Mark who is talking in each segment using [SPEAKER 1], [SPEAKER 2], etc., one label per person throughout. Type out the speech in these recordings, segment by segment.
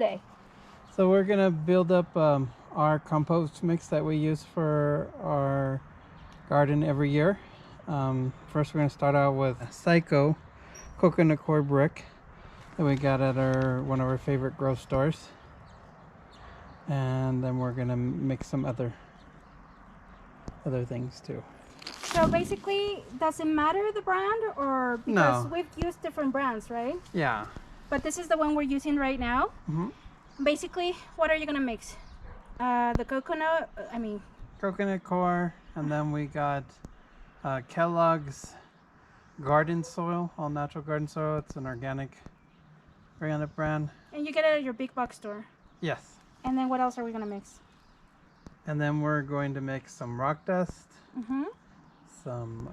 [SPEAKER 1] today?
[SPEAKER 2] So we're gonna build up our compost mix that we use for our garden every year. First we're gonna start out with Psycho coconut core brick that we got at one of our favorite grocery stores. And then we're gonna mix some other things too.
[SPEAKER 1] So basically, does it matter the brand, or because
[SPEAKER 2] No.
[SPEAKER 1] we've used different brands, right?
[SPEAKER 2] Yeah.
[SPEAKER 1] But this is the one we're using right now. Basically, what are you gonna mix? The coconut,
[SPEAKER 2] Coconut core, and then we got Kellogg's garden soil, all natural garden soil. It's an organic brand.
[SPEAKER 1] And you get it at your big box store.
[SPEAKER 2] Yes.
[SPEAKER 1] And then what else are we gonna mix?
[SPEAKER 2] And then we're going to mix some rock dust, some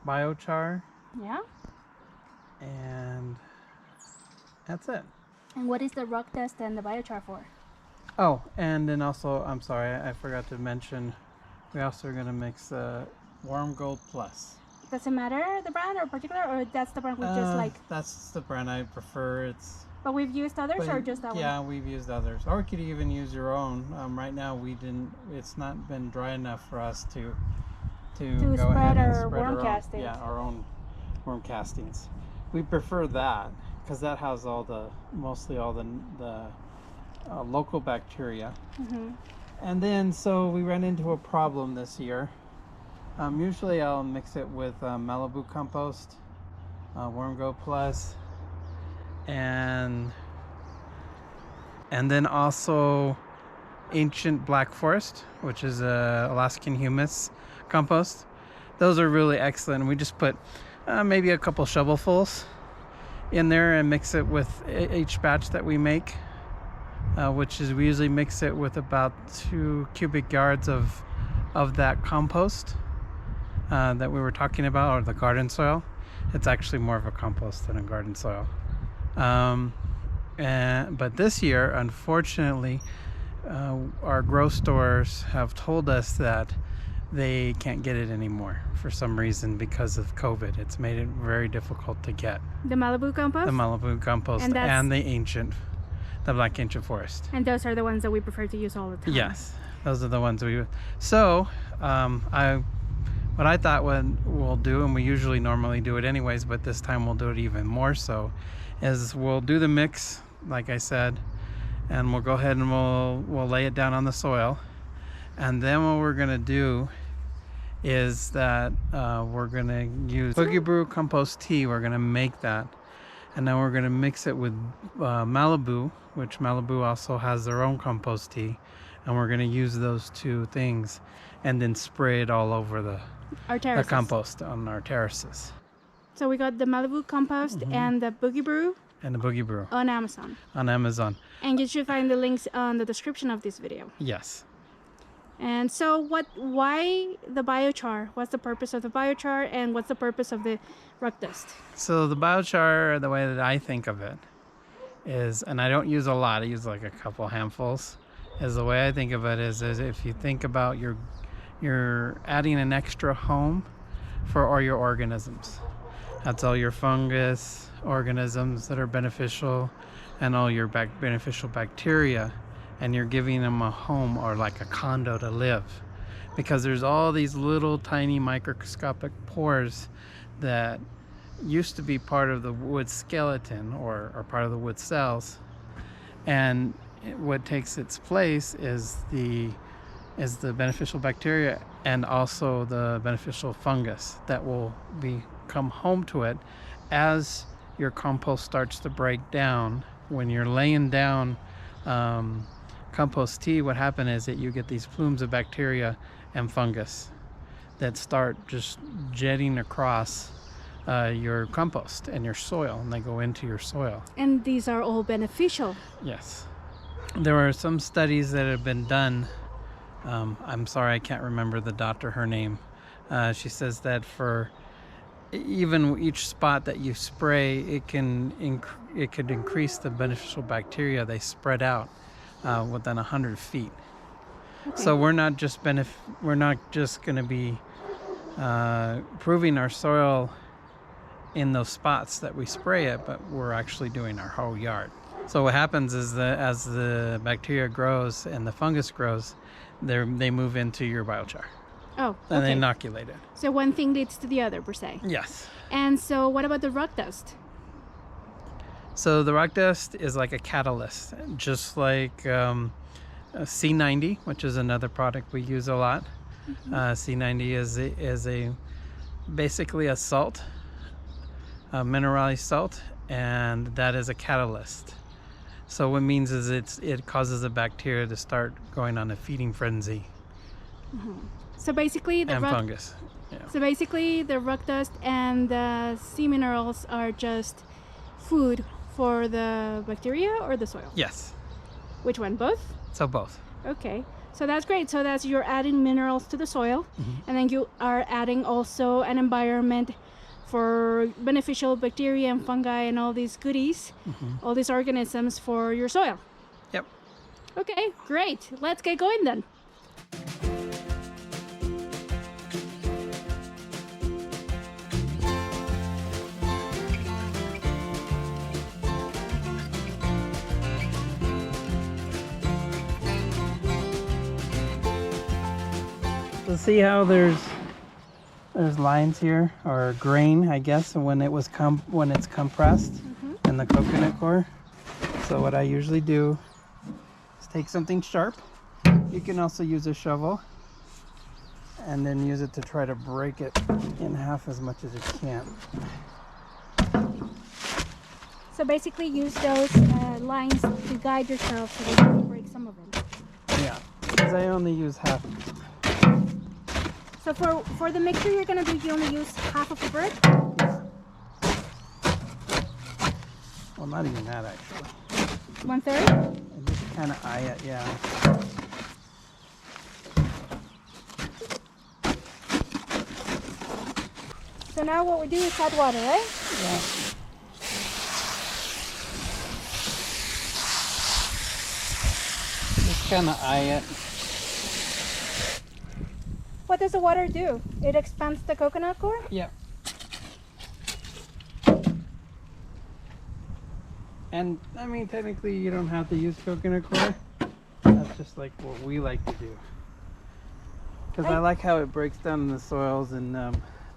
[SPEAKER 2] biochar.
[SPEAKER 1] Yeah.
[SPEAKER 2] And that's it.
[SPEAKER 1] And what is the rock dust and the biochar for?
[SPEAKER 2] Oh, and then also, I'm sorry, I forgot to mention, we also are going to mix Warm Gold Plus.
[SPEAKER 1] Does it matter the brand or particular, or that's the brand we just like?
[SPEAKER 2] That's the brand I prefer.
[SPEAKER 1] But we've used others, or just that one?
[SPEAKER 2] Yeah, we've used others. Or you could even use your own. Right now we didn't. It's not been dry enough for us to go
[SPEAKER 1] spread
[SPEAKER 2] ahead and
[SPEAKER 1] our
[SPEAKER 2] spread
[SPEAKER 1] worm
[SPEAKER 2] our own,
[SPEAKER 1] castings.
[SPEAKER 2] yeah, our own worm castings. We prefer that because that has mostly all the local bacteria. And then so we ran into a problem this year. Usually I'll mix it with Malibu compost, Worm Go Plus, and then also Ancient Black Forest, which is Alaskan humus compost. Those are really excellent. We just put maybe a couple shovelfuls in there and mix it with each batch that we make, which is we usually mix it with about 2 cubic yards of that compost that we were talking about, or the garden soil. It's actually more of a compost than a garden soil. But this year, unfortunately, our grow stores have told us that they can't get it anymore for some reason because of COVID. It's made it very difficult to get.
[SPEAKER 1] The Malibu compost?
[SPEAKER 2] The Malibu compost and the Black Ancient Forest.
[SPEAKER 1] And those are the ones that we prefer to use all the time.
[SPEAKER 2] Yes, those are the ones we. So, what I thought we'll do, and we usually normally do it anyways, but this time we'll do it even more so, is we'll do the mix, like I said, and we'll go ahead and we'll lay it down on the soil. And then what we're gonna do is that we're gonna use Boogie Brew compost tea. We're gonna make that, and then we're gonna mix it with Malibu, which Malibu also has their own compost tea, and we're gonna use those two things and then spray it all over the compost on our terraces.
[SPEAKER 1] So we got the Malibu compost and the Boogie Brew.
[SPEAKER 2] And the Boogie Brew.
[SPEAKER 1] On Amazon.
[SPEAKER 2] On Amazon.
[SPEAKER 1] And you should find the links on the description of this video.
[SPEAKER 2] Yes.
[SPEAKER 1] And so why the biochar? What's the purpose of the biochar, and what's the purpose of the rock dust?
[SPEAKER 2] So the biochar, the way that I think of it is, and I don't use a lot, I use like a couple handfuls, is the way I think of it is if you think about you're adding an extra home for all your organisms. That's all your fungus organisms that are beneficial and all your beneficial bacteria, and you're giving them a home, or like a condo to live, because there's all these little tiny microscopic pores that used to be part of the wood skeleton or part of the wood cells, and what takes its place is the beneficial bacteria and also the beneficial fungus that will come home to it as your compost starts to break down. When you're laying down compost tea, what happens is that you get these plumes of bacteria and fungus that start just jetting across your compost and your soil, and they go into your soil.
[SPEAKER 1] And these are all beneficial.
[SPEAKER 2] Yes. There are some studies that have been done. I'm sorry, I can't remember the doctor, her name. She says that for even each spot that you spray, it could increase the beneficial bacteria. They spread out within 100 feet. Okay. So we're not just going to be improving our soil in those spots that we spray it, but we're actually doing our whole yard. So what happens is that as the bacteria grows and the fungus grows, they move into your biochar
[SPEAKER 1] Oh,
[SPEAKER 2] and they
[SPEAKER 1] okay.
[SPEAKER 2] inoculate it.
[SPEAKER 1] So one thing leads to the other, per se.
[SPEAKER 2] Yes.
[SPEAKER 1] And so what about the rock dust?
[SPEAKER 2] So the rock dust is like a catalyst, just like C90, which is another product we use a lot. C90 is basically a salt, a mineralized salt, and that is a catalyst. So what it means is it causes the bacteria to start going on a feeding frenzy.
[SPEAKER 1] So basically the
[SPEAKER 2] And
[SPEAKER 1] rock
[SPEAKER 2] fungus. Yeah.
[SPEAKER 1] So basically the rock dust and the sea minerals are just food for the bacteria or the soil?
[SPEAKER 2] Yes.
[SPEAKER 1] Which one? Both?
[SPEAKER 2] So both.
[SPEAKER 1] Okay. So that's great. So that's you're adding minerals to the soil, and then you are adding also an environment for beneficial bacteria and fungi and all these goodies, all these organisms for your soil.
[SPEAKER 2] Yep.
[SPEAKER 1] Okay, great. Let's get going then.
[SPEAKER 2] So see how there's lines here, or grain, I guess, when it's compressed in the coconut core. So what I usually do is take something sharp. You can also use a shovel and then use it to try to break it in half as much as you can.
[SPEAKER 1] So basically use those lines to guide yourself so that you can break some of them.
[SPEAKER 2] Yeah, because I only use half.
[SPEAKER 1] So for the mixture you're going to do, you only use half of a brick?
[SPEAKER 2] Well, not even that actually.
[SPEAKER 1] 1/3?
[SPEAKER 2] I just kind of eye it, yeah.
[SPEAKER 1] So now what we do is add water, right?
[SPEAKER 2] Yeah. Just kind of eye it.
[SPEAKER 1] What does the water do? It expands the coconut core?
[SPEAKER 2] Yep. And I mean, technically, you don't have to use coconut core. That's just like what we like to do. Because I like how it breaks down in the soils and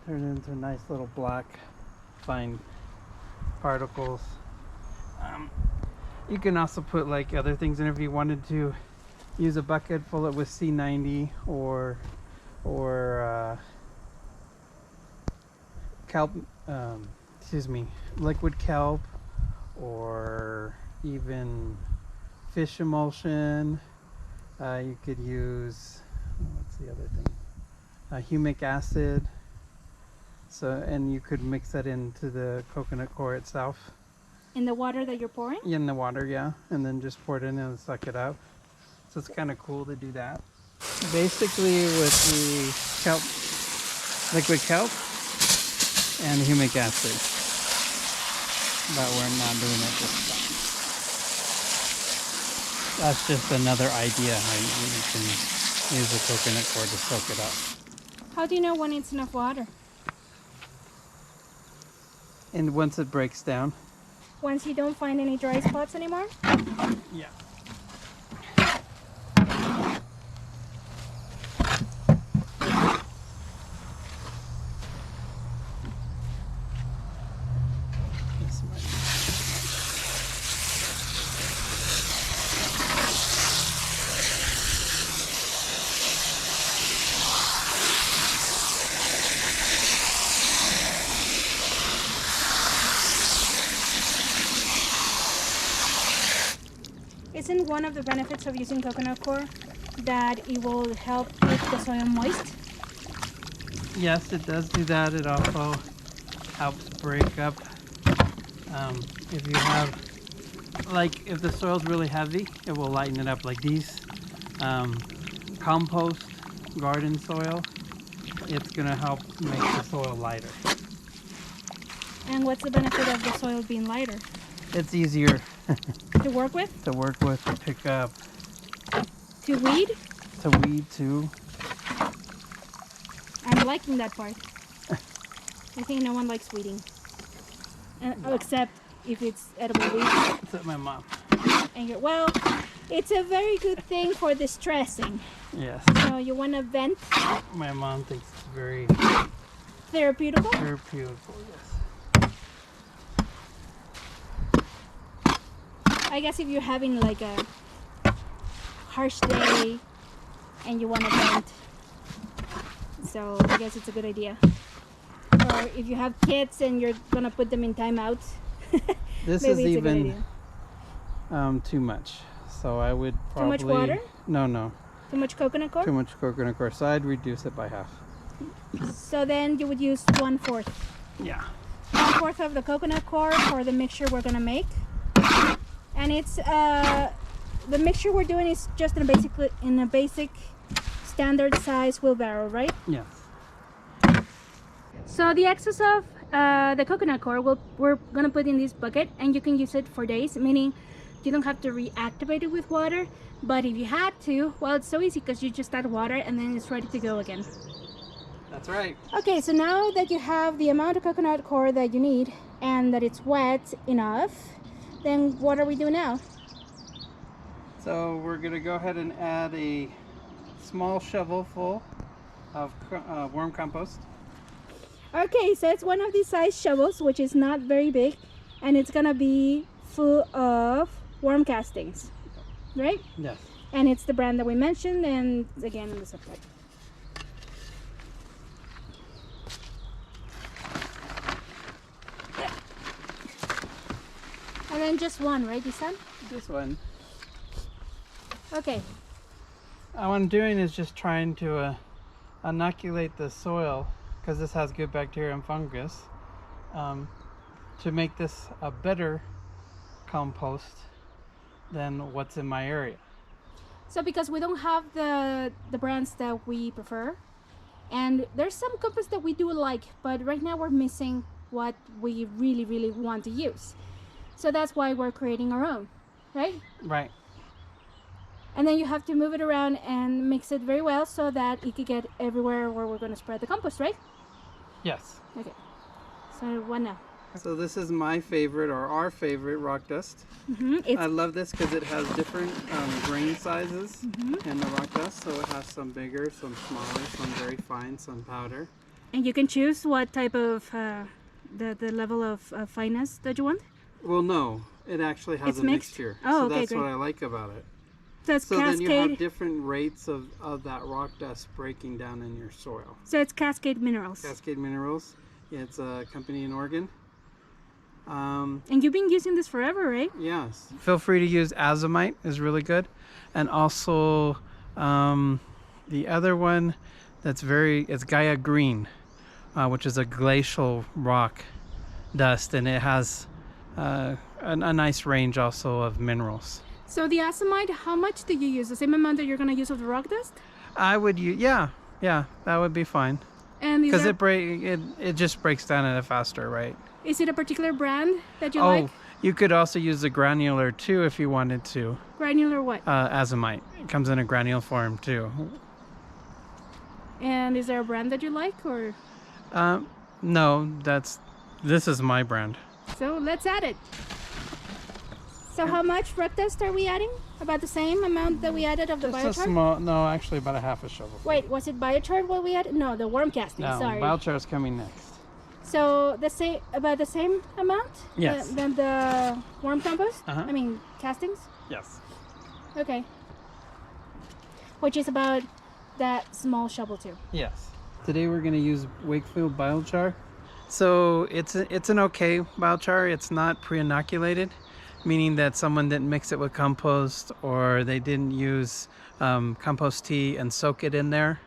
[SPEAKER 2] turns into nice little black, fine particles. You can also put like other things in if you wanted to use a bucket full of with C90 or kelp, liquid kelp, or even fish emulsion. You could use, what's the other thing? Humic acid. So, and you could mix that into the coconut core itself.
[SPEAKER 1] In the water that you're pouring?
[SPEAKER 2] In the water, yeah. And then just pour it in and suck it up. So it's kind of cool to do that. Basically with the kelp, liquid kelp and humic acid. But we're not doing it this time. That's just another idea how you can use the coconut core to soak it up.
[SPEAKER 1] How do you know when it's enough water?
[SPEAKER 2] And once it breaks down.
[SPEAKER 1] Once you don't find any dry spots anymore?
[SPEAKER 2] Yeah.
[SPEAKER 1] Isn't one of the benefits of using coconut core that it will help keep the soil moist?
[SPEAKER 2] Yes, it does do that. It also helps break up. If you have, like, if the soil's really heavy, it will lighten it up. Like these compost garden soil, it's gonna help make the soil lighter.
[SPEAKER 1] And what's the benefit of the soil being lighter?
[SPEAKER 2] It's easier
[SPEAKER 1] To work with?
[SPEAKER 2] to work with, to pick up,
[SPEAKER 1] To weed?
[SPEAKER 2] to weed too.
[SPEAKER 1] I'm liking that part. I think no one likes weeding. except if it's edible leaf.
[SPEAKER 2] Except my mom.
[SPEAKER 1] And well, it's a very good thing for distressing.
[SPEAKER 2] Yes.
[SPEAKER 1] So you want to vent.
[SPEAKER 2] My mom thinks it's very
[SPEAKER 1] Therapeutical.
[SPEAKER 2] therapeutical. Yes.
[SPEAKER 1] I guess if you're having like a harsh day and you want to vent, so I guess it's a good idea. Or if you have kids and you're gonna put them in timeout,
[SPEAKER 2] This
[SPEAKER 1] maybe
[SPEAKER 2] is
[SPEAKER 1] it's a good
[SPEAKER 2] even too much. So I would probably...
[SPEAKER 1] Too much water?
[SPEAKER 2] No.
[SPEAKER 1] Too much coconut coir?
[SPEAKER 2] Too much coconut coir. So I'd reduce it by half.
[SPEAKER 1] So then you would use 1/4.
[SPEAKER 2] Yeah.
[SPEAKER 1] 1/4 of the coconut coir for the mixture we're gonna make. And it's the mixture we're doing is just in a basic standard size wheelbarrow, right?
[SPEAKER 2] Yes.
[SPEAKER 1] So the excess of the coconut coir we're gonna put in this bucket, and you can use it for days, meaning you don't have to reactivate it with water. But if you had to, well, it's so easy because you just add water and then it's ready to go again.
[SPEAKER 2] That's right.
[SPEAKER 1] Okay, so now that you have the amount of coconut coir that you need and that it's wet enough, then what are we doing now?
[SPEAKER 2] So we're going to go ahead and add a small shovel full of worm compost.
[SPEAKER 1] Okay, so it's one of these size shovels, which is not very big, and it's gonna be full of worm castings, right?
[SPEAKER 2] Yes.
[SPEAKER 1] And it's the brand that we mentioned, and again in the supply. And then just one, right, you said?
[SPEAKER 2] This one.
[SPEAKER 1] Okay.
[SPEAKER 2] What I'm doing is just trying to inoculate the soil, because this has good bacteria and fungus, to make this a better compost than what's in my area.
[SPEAKER 1] So because we don't have the brands that we prefer, and there's some compost that we do like, but right now we're missing what we really want to use. So that's why we're creating our own, right?
[SPEAKER 2] Right.
[SPEAKER 1] And then you have to move it around and mix it very well so that it can get everywhere where we're going to spread the compost, right?
[SPEAKER 2] Yes.
[SPEAKER 1] Okay. So what now?
[SPEAKER 2] So this is my favorite, or our favorite, rock dust.
[SPEAKER 1] It's,
[SPEAKER 2] I love this because it has different grain sizes in the rock dust. So it has some bigger, some smaller, some very fine, some powder.
[SPEAKER 1] and you can choose what type of the level of fineness that you want.
[SPEAKER 2] Well, no, it actually has
[SPEAKER 1] It's
[SPEAKER 2] a
[SPEAKER 1] mixed?
[SPEAKER 2] mixture.
[SPEAKER 1] Oh,
[SPEAKER 2] so
[SPEAKER 1] okay,
[SPEAKER 2] that's
[SPEAKER 1] great.
[SPEAKER 2] what I like about it.
[SPEAKER 1] So it's
[SPEAKER 2] So then you have
[SPEAKER 1] Cascade.
[SPEAKER 2] different rates of that rock dust breaking down in your soil.
[SPEAKER 1] So it's Cascade Minerals.
[SPEAKER 2] Cascade Minerals. It's a company in Oregon.
[SPEAKER 1] And you've been using this forever, right?
[SPEAKER 2] Yes. Feel free to use azomite, is really good. And also the other one it's Gaia Green, which is a glacial rock dust, and it has a nice range also of minerals.
[SPEAKER 1] So the azomite, how much do you use? The same amount that you're going to use of the rock dust?
[SPEAKER 2] I would use, yeah, that would be fine.
[SPEAKER 1] And
[SPEAKER 2] Because it just breaks down at a faster rate.
[SPEAKER 1] is it a particular brand that you
[SPEAKER 2] Oh,
[SPEAKER 1] like?
[SPEAKER 2] you could also use the granular too if you wanted to.
[SPEAKER 1] Granular what?
[SPEAKER 2] Azomite. It comes in a granule form too.
[SPEAKER 1] And is there a brand that you like, or?
[SPEAKER 2] No, this is my brand.
[SPEAKER 1] So let's add it. So how much rock dust are we adding? About the same amount that we added of the
[SPEAKER 2] Just a
[SPEAKER 1] biochar?
[SPEAKER 2] small, no, actually about a half a shovel.
[SPEAKER 1] Wait, was it biochar what we added? No, the worm casting.
[SPEAKER 2] No,
[SPEAKER 1] Sorry.
[SPEAKER 2] biochar is coming next.
[SPEAKER 1] So about the same amount?
[SPEAKER 2] Yes.
[SPEAKER 1] Than the worm compost?
[SPEAKER 2] Uh-huh.
[SPEAKER 1] I mean castings?
[SPEAKER 2] Yes.
[SPEAKER 1] Okay. Which is about that small shovel too.
[SPEAKER 2] Yes. Today we're going to use Wakefield biochar. So it's an okay biochar. It's not pre-inoculated, meaning that someone didn't mix it with compost, or they didn't use compost tea and soak it in there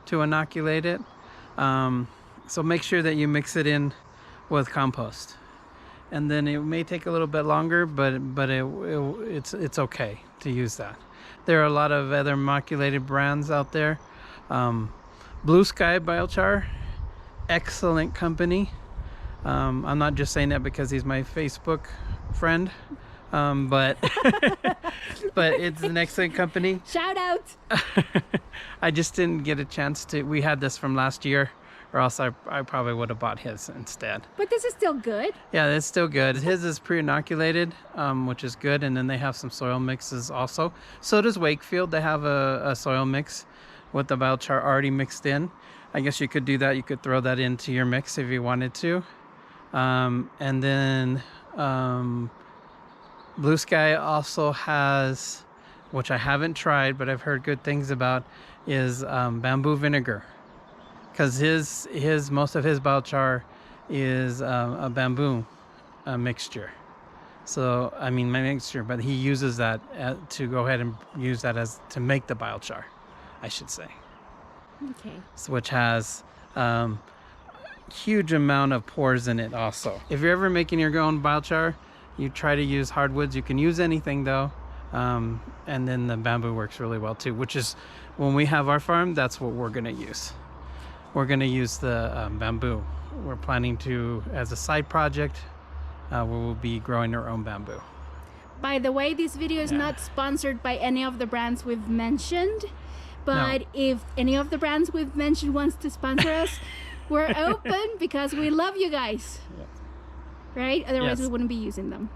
[SPEAKER 2] to inoculate it. So make sure that you mix it in with compost, and then it may take a little bit longer, but it's okay to use that. There are a lot of other inoculated brands out there. Blue Sky Biochar, excellent company. I'm not just saying that because he's my Facebook friend, but but it's an excellent company.
[SPEAKER 1] Shout out!
[SPEAKER 2] I just didn't get a chance to. We had this from last year or else I probably would have bought his instead.
[SPEAKER 1] But this is still good.
[SPEAKER 2] Yeah, it's still good. His is pre-inoculated, which is good, and then they have some soil mixes also. So does Wakefield. They have a soil mix with the biochar already mixed in. I guess you could do that. You could throw that into your mix if you wanted to. And then Blue Sky also has, which I haven't tried, but I've heard good things about, is bamboo vinegar. Because most of his biochar is a bamboo mixture. So, I mean, my mixture, but he uses that to go ahead and use that to make the biochar, I should say.
[SPEAKER 1] Okay.
[SPEAKER 2] So, which has huge amount of pores in it also. If you're ever making your own biochar, you try to use hardwoods. You can use anything though. And then the bamboo works really well too, which is when we have our farm, that's what we're going to use. We're going to use the bamboo. We're planning to, as a side project, we will be growing our own bamboo.
[SPEAKER 1] By the way, this video is not sponsored by any of the brands we've mentioned, but if any of the brands we've mentioned wants to sponsor us, we're open because we love you guys.
[SPEAKER 2] Yes.
[SPEAKER 1] Right? Otherwise,
[SPEAKER 2] Yes.
[SPEAKER 1] we wouldn't be using them.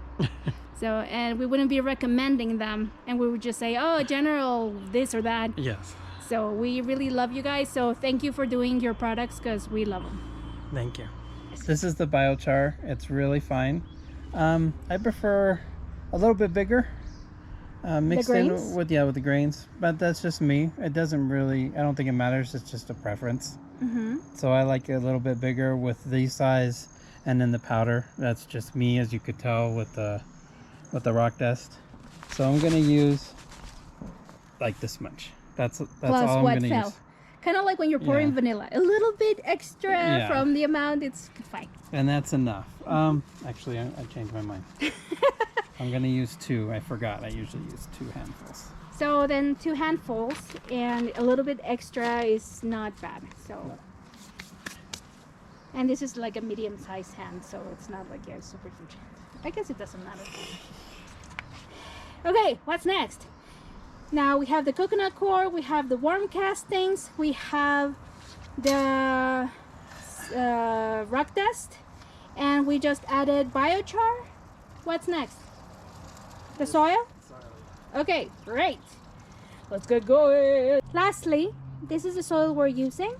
[SPEAKER 1] So, and we wouldn't be recommending them, and we would just say, oh, general this or that.
[SPEAKER 2] Yes.
[SPEAKER 1] So we really love you guys. So thank you for doing your products because we love them.
[SPEAKER 2] Thank you. This is the biochar. It's really fine. I prefer a little bit bigger, mixed in with the grains. But that's just me. It doesn't really. I don't think it matters. It's just a preference. So I like it a little bit bigger with these size, and then the powder. That's just me, as you could tell with the rock dust. So I'm gonna use like this much. That's
[SPEAKER 1] Plus
[SPEAKER 2] all I'm
[SPEAKER 1] what
[SPEAKER 2] gonna
[SPEAKER 1] fell.
[SPEAKER 2] use.
[SPEAKER 1] Kind of like when you're pouring vanilla. A little bit extra
[SPEAKER 2] Yeah.
[SPEAKER 1] from the amount, it's fine.
[SPEAKER 2] And that's enough. Actually, I changed my mind. I'm gonna use 2. I forgot. I usually use 2 handfuls.
[SPEAKER 1] So then 2 handfuls and a little bit extra is not bad. So, and this is like a medium-sized hand, so it's not like a super huge hand. I guess it doesn't matter. Okay, what's next? Now we have the coconut coir, we have the worm castings, we have the rock dust, and we just added biochar. What's next? The soil? Okay, great. Let's get going. Lastly, this is the soil we're using.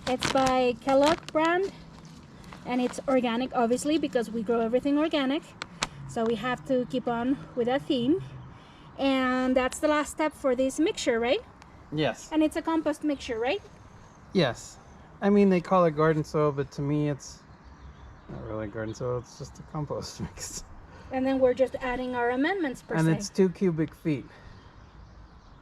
[SPEAKER 1] It's by Kellogg brand, and it's organic, obviously, because we grow everything organic. So we have to keep on with that theme. And that's the last step for this mixture, right?
[SPEAKER 2] Yes.
[SPEAKER 1] And it's a compost mixture, right?
[SPEAKER 2] Yes. I mean, they call it garden soil, but to me, it's not really garden soil. It's just a compost mix.
[SPEAKER 1] And then we're just adding our amendments per se.
[SPEAKER 2] And it's 2 cubic feet.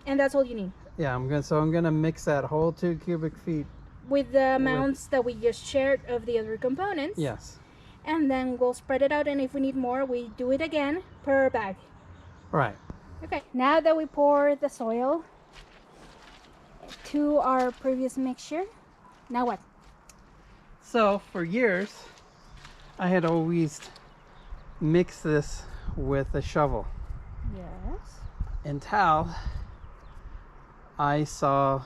[SPEAKER 1] And that's all you need.
[SPEAKER 2] Yeah, I'm gonna mix that whole 2 cubic feet.
[SPEAKER 1] With the amounts that we just shared of the other components.
[SPEAKER 2] Yes.
[SPEAKER 1] And then we'll spread it out, and if we need more, we do it again per bag.
[SPEAKER 2] Right.
[SPEAKER 1] Okay, now that we pour the soil to our previous mixture, now what?
[SPEAKER 2] So for years, I had always mixed this with a shovel.
[SPEAKER 1] Yes.
[SPEAKER 2] Until I saw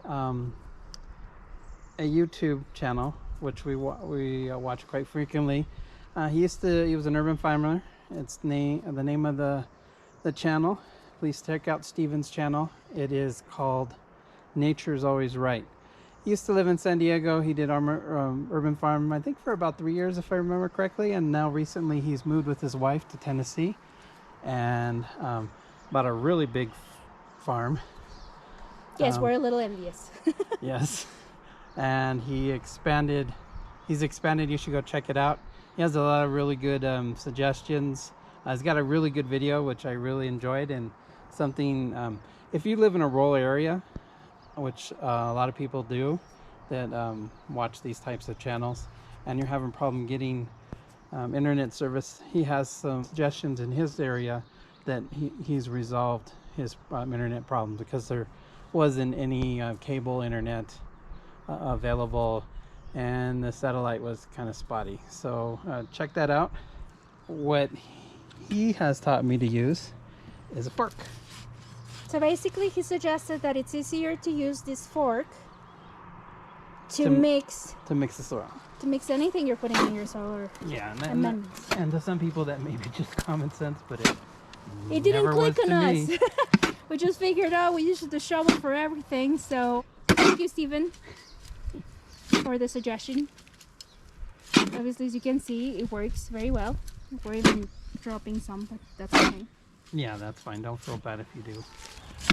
[SPEAKER 2] a YouTube channel, which we watch quite frequently. He was an urban farmer. It's the name of the channel. Please check out Steven's channel. It is called Nature's Always Right. He used to live in San Diego. He did urban farm, I think, for about 3 years, if I remember correctly. And now recently he's moved with his wife to Tennessee and bought a really big farm.
[SPEAKER 1] Yes, we're a little envious.
[SPEAKER 2] Yes. And he's expanded. You should go check it out. He has a lot of really good suggestions. He's got a really good video, which I really enjoyed, and something, if you live in a rural area, which a lot of people do that watch these types of channels, and you're having a problem getting internet service, he has some suggestions in his area that he's resolved his internet problems, because there wasn't any cable internet available, and the satellite was kind of spotty. So check that out. What he has taught me to use is a fork.
[SPEAKER 1] So basically he suggested that it's easier to use this fork to mix
[SPEAKER 2] the soil.
[SPEAKER 1] to mix anything you're putting in your soil or
[SPEAKER 2] Yeah,
[SPEAKER 1] amendments.
[SPEAKER 2] and to some people that may be just common sense, but
[SPEAKER 1] It didn't
[SPEAKER 2] never
[SPEAKER 1] click
[SPEAKER 2] was
[SPEAKER 1] on
[SPEAKER 2] to
[SPEAKER 1] us.
[SPEAKER 2] me.
[SPEAKER 1] We just figured out we use the shovel for everything. So thank you, Stephen, for the suggestion. Obviously, as you can see, it works very well. We're even dropping some, but that's okay.
[SPEAKER 2] Yeah, that's fine. Don't feel bad if you do.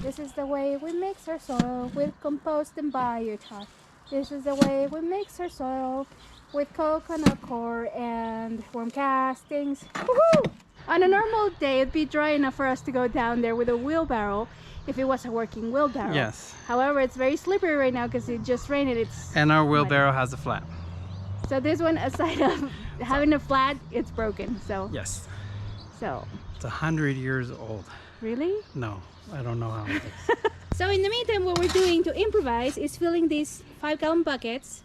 [SPEAKER 1] This is the way we mix our soil with compost and biochar. This is the way we mix our soil with coconut coir and worm castings. Woohoo! On a normal day, it'd be dry enough for us to go down there with a wheelbarrow if it was a working wheelbarrow.
[SPEAKER 2] Yes.
[SPEAKER 1] However, it's very slippery right now because it just rained and
[SPEAKER 2] And our wheelbarrow has a flat.
[SPEAKER 1] So this one, aside of having a flat, it's broken. So
[SPEAKER 2] Yes.
[SPEAKER 1] So
[SPEAKER 2] It's 100 years old.
[SPEAKER 1] really?
[SPEAKER 2] No, I don't know how it is.
[SPEAKER 1] So in the meantime, what we're doing to improvise is filling these 5-gallon buckets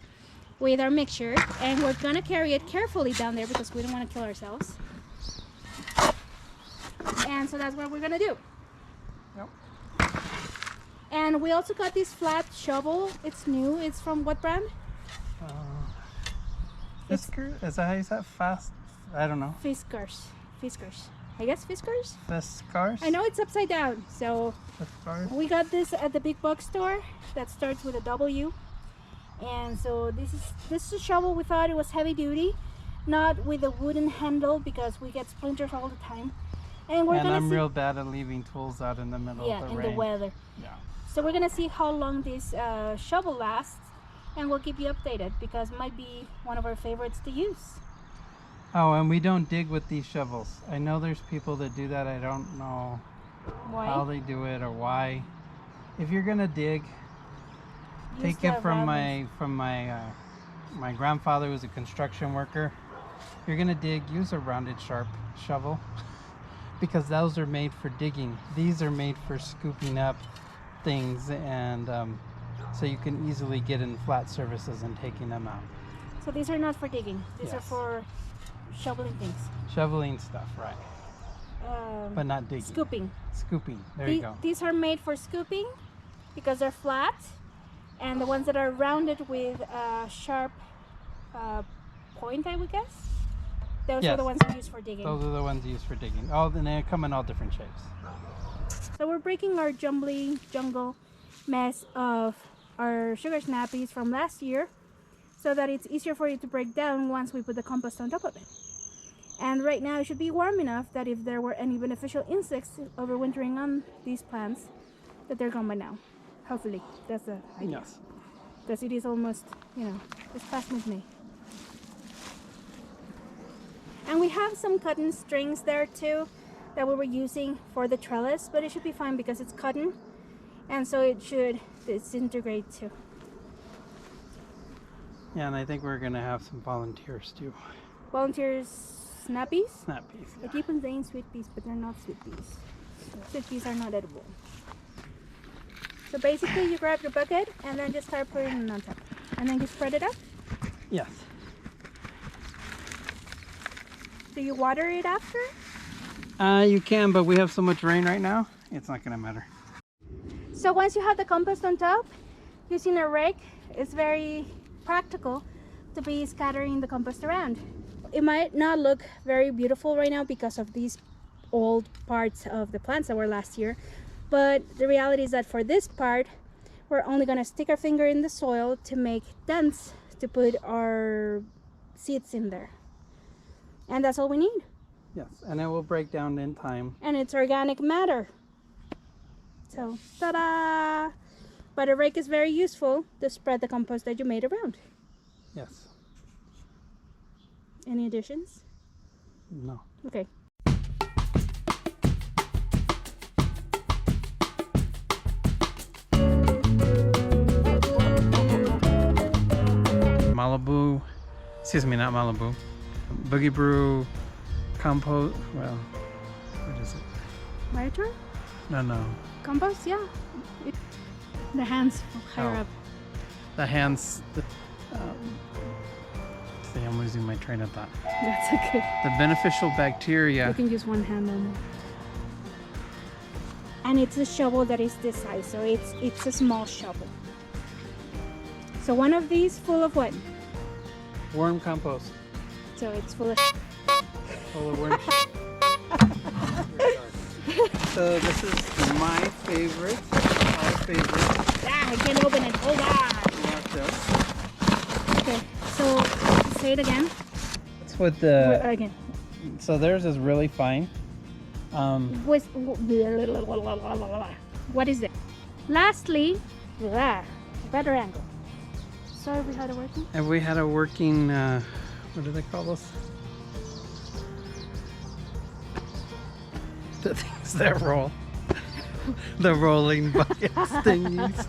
[SPEAKER 1] with our mixture, and we're gonna carry it carefully down there because we don't want to kill ourselves. And so that's what we're gonna do.
[SPEAKER 2] Yep.
[SPEAKER 1] And we also got this flat shovel. It's new. It's from what brand?
[SPEAKER 2] Fisker? Is that how you say it? Fast? I don't know.
[SPEAKER 1] Fiskars. Fiskars. I guess Fiskars?
[SPEAKER 2] Fiskars?
[SPEAKER 1] I know it's upside down. So
[SPEAKER 2] Fiskars?
[SPEAKER 1] we got this at the big box store that starts with a W. And so this is a shovel. We thought it was heavy duty, not with a wooden handle because we get splinters all the time. And
[SPEAKER 2] I'm real bad at leaving tools out in the middle of the
[SPEAKER 1] in
[SPEAKER 2] rain.
[SPEAKER 1] the weather.
[SPEAKER 2] Yeah.
[SPEAKER 1] So we're gonna see how long this shovel lasts, and we'll keep you updated because it might be one of our favorites to use.
[SPEAKER 2] Oh, and we don't dig with these shovels. I know there's people that do that. I don't know
[SPEAKER 1] Why?
[SPEAKER 2] how they do it or why. If you're gonna dig,
[SPEAKER 1] Use
[SPEAKER 2] take
[SPEAKER 1] the
[SPEAKER 2] it from
[SPEAKER 1] rounders.
[SPEAKER 2] my grandfather who was a construction worker. If you're gonna dig, use a rounded sharp shovel because those are made for digging. These are made for scooping up things, and so you can easily get in flat surfaces and taking them out.
[SPEAKER 1] So these are not for digging. These are
[SPEAKER 2] Yes.
[SPEAKER 1] for shoveling things.
[SPEAKER 2] Shoveling stuff, right? But not digging.
[SPEAKER 1] Scooping.
[SPEAKER 2] Scooping. There you go.
[SPEAKER 1] These are made for scooping because they're flat, and the ones that are rounded with a sharp point, I would guess. Those are
[SPEAKER 2] Yes.
[SPEAKER 1] the ones we use for digging.
[SPEAKER 2] Those are the ones used for digging. Oh, and they come in all different shapes.
[SPEAKER 1] So we're breaking our jungle mess of our sugar snappies from last year so that it's easier for it to break down once we put the compost on top of it. And right now it should be warm enough that if there were any beneficial insects overwintering on these plants, that they're gone by now. Hopefully, that's the idea.
[SPEAKER 2] Yes.
[SPEAKER 1] Because it is almost, it's past midnight. And we have some cotton strings there too that we were using for the trellis, but it should be fine because it's cotton, and so it should disintegrate too.
[SPEAKER 2] Yeah, and I think we're gonna have some volunteers too.
[SPEAKER 1] Volunteers, snappies?
[SPEAKER 2] Snappies.
[SPEAKER 1] I keep on saying sweet peas, but they're not sweet peas. Sweet peas are not edible. So basically you grab your bucket and then just start putting it on top. And then you spread it out.
[SPEAKER 2] Yes.
[SPEAKER 1] Do you water it after?
[SPEAKER 2] You can, but we have so much rain right now, it's not gonna matter.
[SPEAKER 1] So once you have the compost on top, using a rake is very practical to be scattering the compost around. It might not look very beautiful right now because of these old parts of the plants that were last year, but the reality is that for this part, we're only gonna stick our finger in the soil to make dents to put our seeds in there. And that's all we need.
[SPEAKER 2] Yes, and it will break down in time.
[SPEAKER 1] And it's organic matter. So, ta-da! But a rake is very useful to spread the compost that you made around.
[SPEAKER 2] Yes.
[SPEAKER 1] Any additions?
[SPEAKER 2] No.
[SPEAKER 1] Okay.
[SPEAKER 2] Malibu, excuse me, not Malibu. Boogie Brew compost, well, what is it?
[SPEAKER 1] Biochar?
[SPEAKER 2] No.
[SPEAKER 1] Compost, yeah. The hands higher
[SPEAKER 2] Oh.
[SPEAKER 1] up.
[SPEAKER 2] The hands, see, I'm losing my train of thought.
[SPEAKER 1] That's okay.
[SPEAKER 2] The beneficial bacteria.
[SPEAKER 1] You can use one hand on it. And it's a shovel that is this size, so it's a small shovel. So one of these full of what?
[SPEAKER 2] Worm compost.
[SPEAKER 1] So it's full of.
[SPEAKER 2] Full of worm shit. So this is my favorite. Our favorite.
[SPEAKER 1] Ah, I can't open it. Hold on. Okay, so say it again.
[SPEAKER 2] That's what the.
[SPEAKER 1] Again.
[SPEAKER 2] So theirs is really fine.
[SPEAKER 1] What is it? Lastly, better angle. Sorry, we had a working.
[SPEAKER 2] If we had a working, what do they call those? The things that roll. The rolling buckets thingies.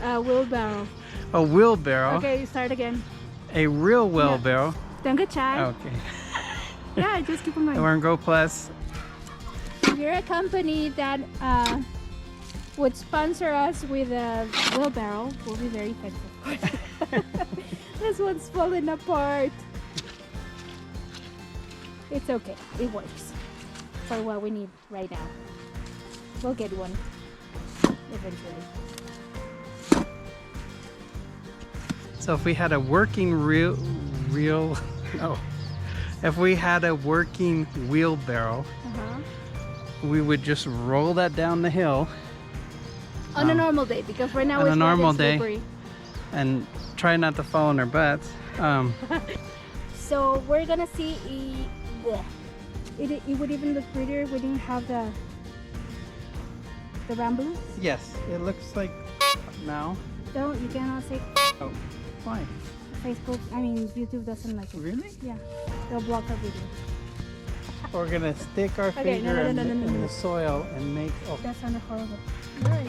[SPEAKER 1] Wheelbarrow.
[SPEAKER 2] A wheelbarrow.
[SPEAKER 1] Okay, start again.
[SPEAKER 2] A real wheelbarrow.
[SPEAKER 1] Don't get shy.
[SPEAKER 2] Okay.
[SPEAKER 1] Yeah, just keep on going.
[SPEAKER 2] We're in Go Plus.
[SPEAKER 1] If you're a company that would sponsor us with a wheelbarrow, we'll be very thankful. This one's falling apart. It's okay. It works for what we need right now. We'll get one eventually.
[SPEAKER 2] So if we had a working if we had a working wheelbarrow, we would just roll that down the hill
[SPEAKER 1] On a normal day, because right now
[SPEAKER 2] on
[SPEAKER 1] it's
[SPEAKER 2] a normal day.
[SPEAKER 1] slippery.
[SPEAKER 2] And try not to fall on our butts.
[SPEAKER 1] So we're gonna see it would even look prettier if we didn't have the ramblers.
[SPEAKER 2] Yes, it looks like now.
[SPEAKER 1] Don't, you cannot say
[SPEAKER 2] Oh, why?
[SPEAKER 1] Facebook, YouTube doesn't like it.
[SPEAKER 2] Really?
[SPEAKER 1] Yeah, they'll block our video.
[SPEAKER 2] We're gonna stick our
[SPEAKER 1] Okay,
[SPEAKER 2] finger
[SPEAKER 1] no.
[SPEAKER 2] in the soil and make. Oh,
[SPEAKER 1] That sounded horrible. Alright.